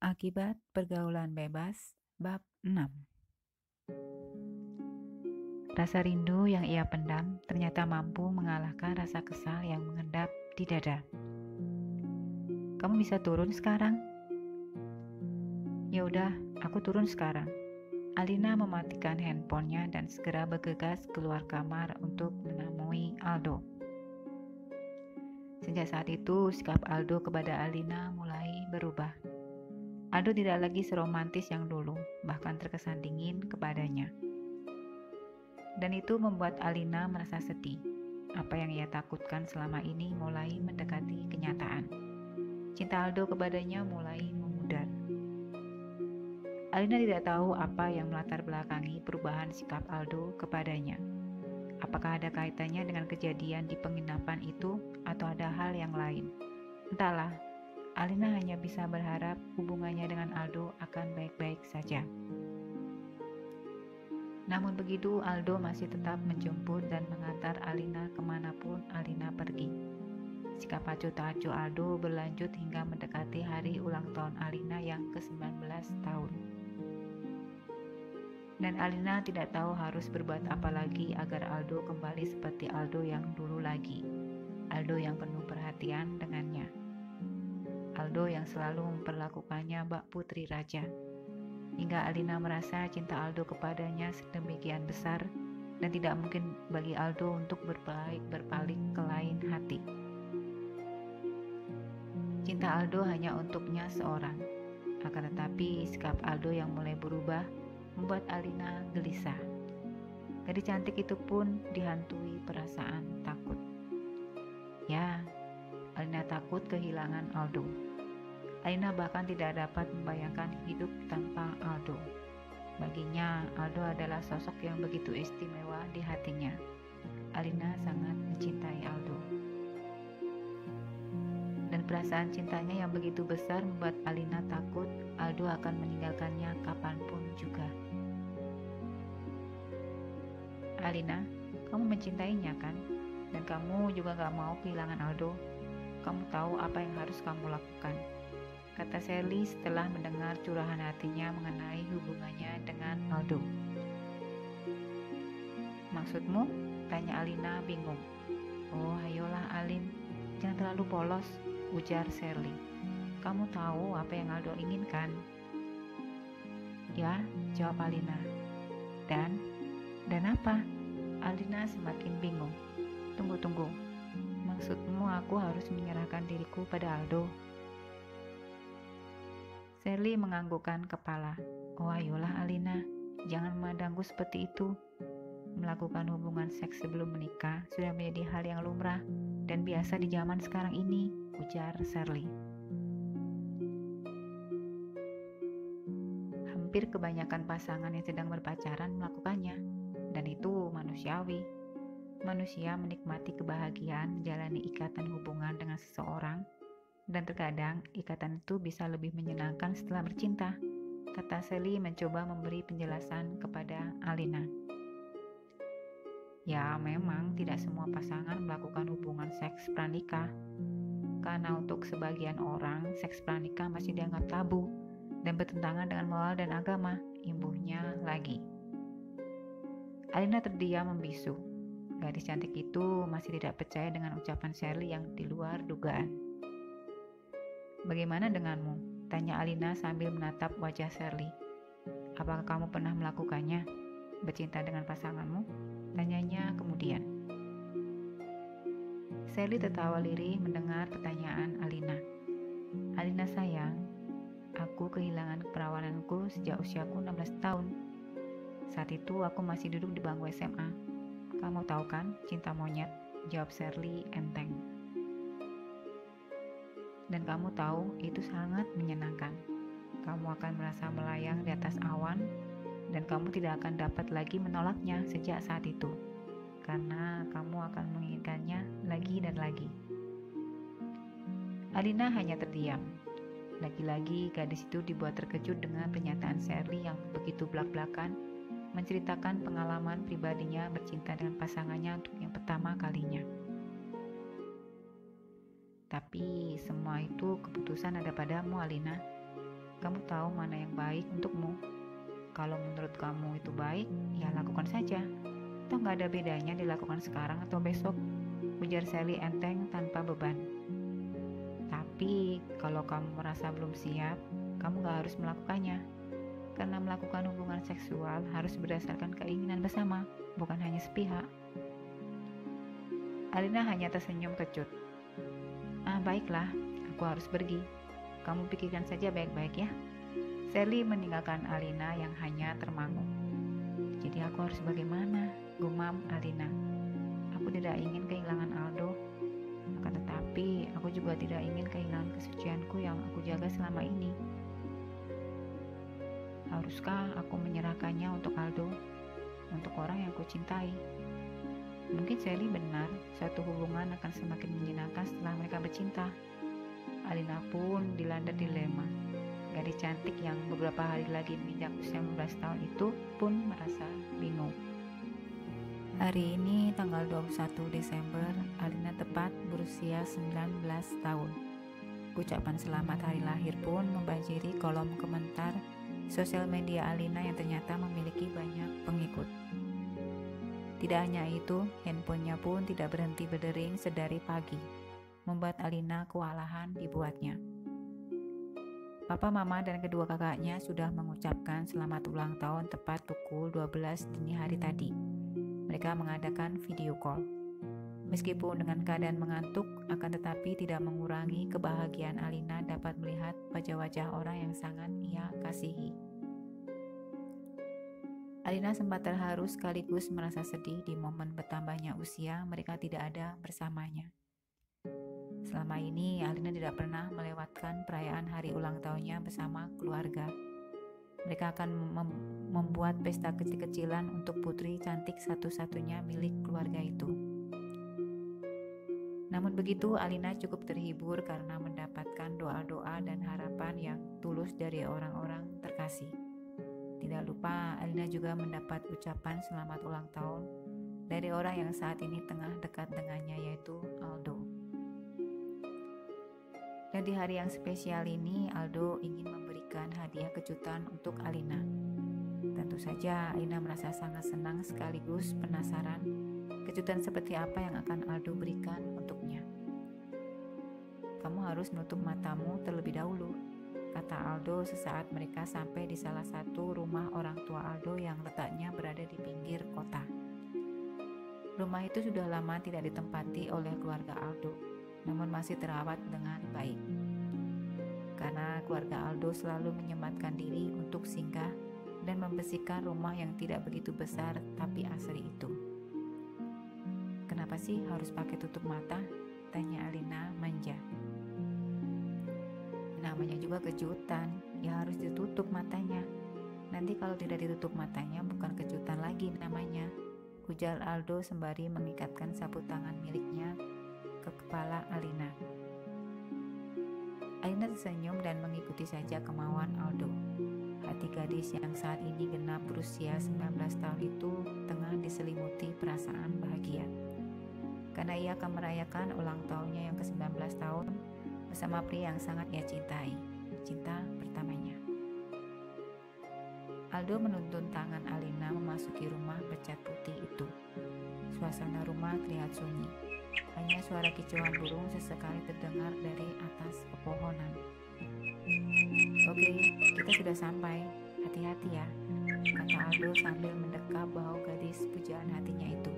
Akibat pergaulan bebas, bab 6. Rasa rindu yang ia pendam ternyata mampu mengalahkan rasa kesal yang mengendap di dada. Kamu bisa turun sekarang? Ya udah, aku turun sekarang. Alina mematikan handphonenya dan segera bergegas keluar kamar untuk menemui Aldo. Sejak saat itu, sikap Aldo kepada Alina mulai berubah. Aldo tidak lagi seromantis yang dulu, bahkan terkesan dingin kepadanya. Dan itu membuat Alina merasa sedih. Apa yang ia takutkan selama ini mulai mendekati kenyataan. Cinta Aldo kepadanya mulai memudar. Alina tidak tahu apa yang melatar belakangi perubahan sikap Aldo kepadanya. Apakah ada kaitannya dengan kejadian di penginapan itu atau ada hal yang lain? Entahlah, Alina hanya bisa berharap hubungannya dengan Aldo akan baik-baik saja. Namun begitu, Aldo masih tetap menjemput dan mengantar Alina kemanapun Alina pergi. Sikap acuh tak acuh Aldo berlanjut hingga mendekati hari ulang tahun Alina yang ke-19 tahun. Dan Alina tidak tahu harus berbuat apa lagi agar Aldo kembali seperti Aldo yang dulu lagi. Aldo yang penuh perhatian dengannya. Aldo yang selalu memperlakukannya bak putri raja. Hingga Alina merasa cinta Aldo kepadanya sedemikian besar dan tidak mungkin bagi Aldo untuk berpaling ke lain hati. Cinta Aldo hanya untuknya seorang, akan tetapi sikap Aldo yang mulai berubah membuat Alina gelisah. Gadis cantik itu pun dihantui perasaan takut. Ya, Alina takut kehilangan Aldo. Alina bahkan tidak dapat membayangkan hidup tanpa Aldo. Baginya, Aldo adalah sosok yang begitu istimewa di hatinya. Alina sangat mencintai Aldo. Dan perasaan cintanya yang begitu besar membuat Alina takut Aldo akan meninggalkannya kapanpun juga. Alina, kamu mencintainya kan? Dan kamu juga gak mau kehilangan Aldo. Kamu tahu apa yang harus kamu lakukan, kata Sally setelah mendengar curahan hatinya mengenai hubungannya dengan Aldo. Maksudmu? Tanya Alina bingung. Oh, ayolah Alin, jangan terlalu polos, ujar Sally. Kamu tahu apa yang Aldo inginkan? Ya, jawab Alina. Dan apa? Alina semakin bingung. Tunggu. Maksudmu aku harus menyerahkan diriku pada Aldo? Sally menganggukkan kepala. Oh ayolah Alina, jangan memandangku seperti itu. Melakukan hubungan seks sebelum menikah sudah menjadi hal yang lumrah dan biasa di zaman sekarang ini, ujar Sally. Hampir kebanyakan pasangan yang sedang berpacaran melakukannya, dan itu manusiawi. Manusia menikmati kebahagiaan menjalani ikatan hubungan dengan seseorang, dan terkadang ikatan itu bisa lebih menyenangkan setelah bercinta, kata Sally mencoba memberi penjelasan kepada Alina. Ya, memang tidak semua pasangan melakukan hubungan seks pranikah, karena untuk sebagian orang, seks pranikah masih dianggap tabu dan bertentangan dengan moral dan agama, imbuhnya lagi. Alina terdiam membisu. Gadis cantik itu masih tidak percaya dengan ucapan Sally yang di luar dugaan. Bagaimana denganmu? Tanya Alina sambil menatap wajah Sally. Apakah kamu pernah melakukannya? Bercinta dengan pasanganmu? Tanyanya kemudian. Sally tertawa lirih mendengar pertanyaan Alina. Alina sayang, aku kehilangan keperawananku sejak usiaku 16 tahun. Saat itu aku masih duduk di bangku SMA. Kamu tahu kan, cinta monyet, jawab Sally enteng. Dan kamu tahu itu sangat menyenangkan. Kamu akan merasa melayang di atas awan dan kamu tidak akan dapat lagi menolaknya sejak saat itu. Karena kamu akan menginginkannya lagi dan lagi. Alina hanya terdiam. Lagi-lagi gadis itu dibuat terkejut dengan pernyataan Sally yang begitu belak-belakan menceritakan pengalaman pribadinya bercinta dengan pasangannya untuk yang pertama kalinya. Tapi semua itu keputusan ada padamu, Alina. Kamu tahu mana yang baik untukmu. Kalau menurut kamu itu baik, ya lakukan saja. Toh nggak ada bedanya dilakukan sekarang atau besok, ujar Sally enteng tanpa beban. Tapi kalau kamu merasa belum siap, kamu gak harus melakukannya. Karena melakukan hubungan seksual harus berdasarkan keinginan bersama, bukan hanya sepihak. Alina hanya tersenyum kecut. Baiklah, aku harus pergi. Kamu pikirkan saja baik-baik ya. Sally meninggalkan Alina yang hanya termangu. Jadi aku harus bagaimana? Gumam Alina. Aku tidak ingin kehilangan Aldo. Akan tetapi, aku juga tidak ingin kehilangan kesucianku yang aku jaga selama ini. Haruskah aku menyerahkannya untuk Aldo? Untuk orang yang kucintai? Mungkin Sally benar, suatu hubungan akan semakin menyenangkan setelah mereka bercinta. Alina pun dilanda dilema. Gadis cantik yang beberapa hari lagi menginjak usia 15 tahun itu pun merasa bingung. Hari ini tanggal 21 Desember, Alina tepat berusia 19 tahun. Ucapan selamat hari lahir pun membanjiri kolom komentar sosial media Alina yang ternyata memiliki banyak pengikut. Tidak hanya itu, handphonenya pun tidak berhenti berdering sedari pagi, membuat Alina kewalahan dibuatnya. Papa, mama, dan kedua kakaknya sudah mengucapkan selamat ulang tahun tepat pukul 12 dini hari tadi. Mereka mengadakan video call. Meskipun dengan keadaan mengantuk, akan tetapi tidak mengurangi kebahagiaan Alina dapat melihat wajah-wajah orang yang sangat ia kasihi. Alina sempat terharu sekaligus merasa sedih di momen bertambahnya usia mereka tidak ada bersamanya. Selama ini, Alina tidak pernah melewatkan perayaan hari ulang tahunnya bersama keluarga. Mereka akan membuat pesta kecil-kecilan untuk putri cantik satu-satunya milik keluarga itu. Namun begitu, Alina cukup terhibur karena mendapatkan doa-doa dan harapan yang tulus dari orang-orang terkasih. Tidak lupa, Alina juga mendapat ucapan selamat ulang tahun dari orang yang saat ini tengah dekat dengannya, yaitu Aldo. Dan di hari yang spesial ini, Aldo ingin memberikan hadiah kejutan untuk Alina. Tentu saja Alina merasa sangat senang sekaligus penasaran kejutan seperti apa yang akan Aldo berikan untuknya. Kamu harus nutup matamu terlebih dahulu, kata Aldo sesaat mereka sampai di salah satu rumah orang tua Aldo yang letaknya berada di pinggir kota. Rumah itu sudah lama tidak ditempati oleh keluarga Aldo, namun masih terawat dengan baik. Karena keluarga Aldo selalu menyematkan diri untuk singgah dan membersihkan rumah yang tidak begitu besar tapi asri itu. Kenapa sih harus pakai tutup mata? Tanya Alina manja. Namanya juga kejutan, ya harus ditutup matanya. Nanti kalau tidak ditutup matanya bukan kejutan lagi namanya, ujar Aldo sembari mengikatkan sapu tangan miliknya ke kepala Alina. Alina tersenyum dan mengikuti saja kemauan Aldo. Hati gadis yang saat ini genap berusia 19 tahun itu tengah diselimuti perasaan bahagia. Karena ia akan merayakan ulang tahunnya yang ke-19 tahun bersama pria yang sangat ia cintai, cinta pertamanya. Aldo menuntun tangan Alina memasuki rumah bercat putih itu. Suasana rumah terlihat sunyi. Hanya suara kicauan burung sesekali terdengar dari atas pepohonan. Oke, kita sudah sampai. Hati-hati ya, kata Aldo sambil mendekap bahu gadis pujaan hatinya itu.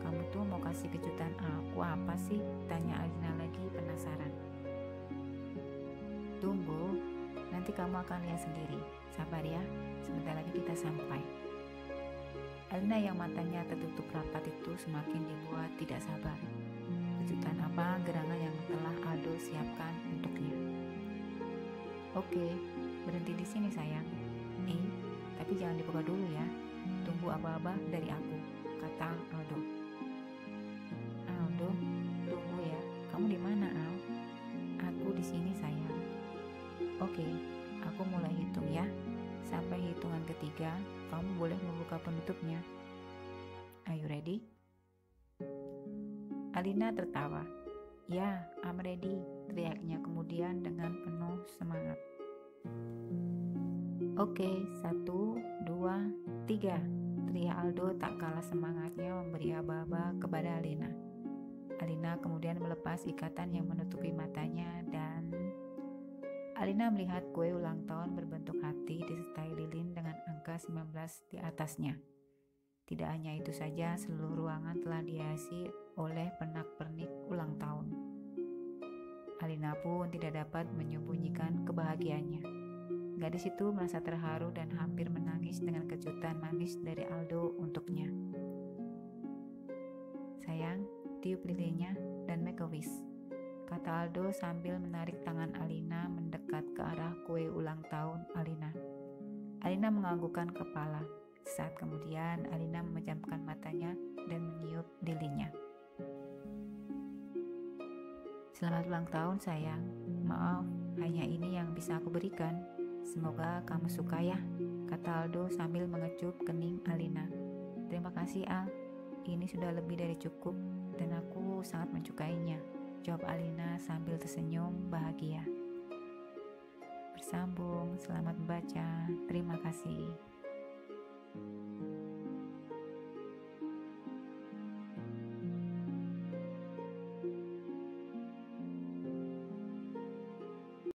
Kamu tuh mau kasih kejutan aku apa sih? Tanya Alina lagi penasaran. Tunggu, nanti kamu akan lihat sendiri. Sabar ya, sebentar lagi kita sampai. Alina yang matanya tertutup rapat itu semakin dibuat tidak sabar. Kejutan apa gerangan yang telah Aldo siapkan untuknya? Oke, berhenti di sini sayang. Tapi jangan dibuka dulu ya. Tunggu aba-aba dari aku, kata Aldo. Aldo, tunggu ya. Kamu di mana, Al? Aku di sini sayang. Oke, aku mulai hitung ya. Sampai hitungan ketiga, kamu boleh membuka penutupnya. Are you ready? Alina tertawa. Ya, I'm ready, teriaknya kemudian dengan penuh semangat. Oke, 1, 2, 3, teriak Aldo tak kalah semangatnya memberi aba-aba kepada Alina. Alina kemudian melepas ikatan yang menutupi matanya dan Alina melihat kue ulang tahun berbentuk hati disertai lilin dengan angka 19 di atasnya. Tidak hanya itu saja, seluruh ruangan telah dihiasi oleh pernak-pernik ulang tahun. Alina pun tidak dapat menyembunyikan kebahagiaannya. Gadis itu merasa terharu dan hampir menangis dengan kejutan manis dari Aldo untuknya. "Sayang, tiup lilinnya dan make a wish," kata Aldo sambil menarik tangan Alina mendekat ke arah kue ulang tahun Alina. Alina menganggukkan kepala. Saat kemudian Alina memejamkan matanya dan meniup lilinnya. "Selamat ulang tahun sayang. Maaf, hanya ini yang bisa aku berikan. Semoga kamu suka ya," kata Aldo sambil mengecup kening Alina. "Terima kasih Al, ini sudah lebih dari cukup dan aku sangat menyukainya," jawab Alina sambil tersenyum bahagia. Bersambung, selamat membaca, terima kasih.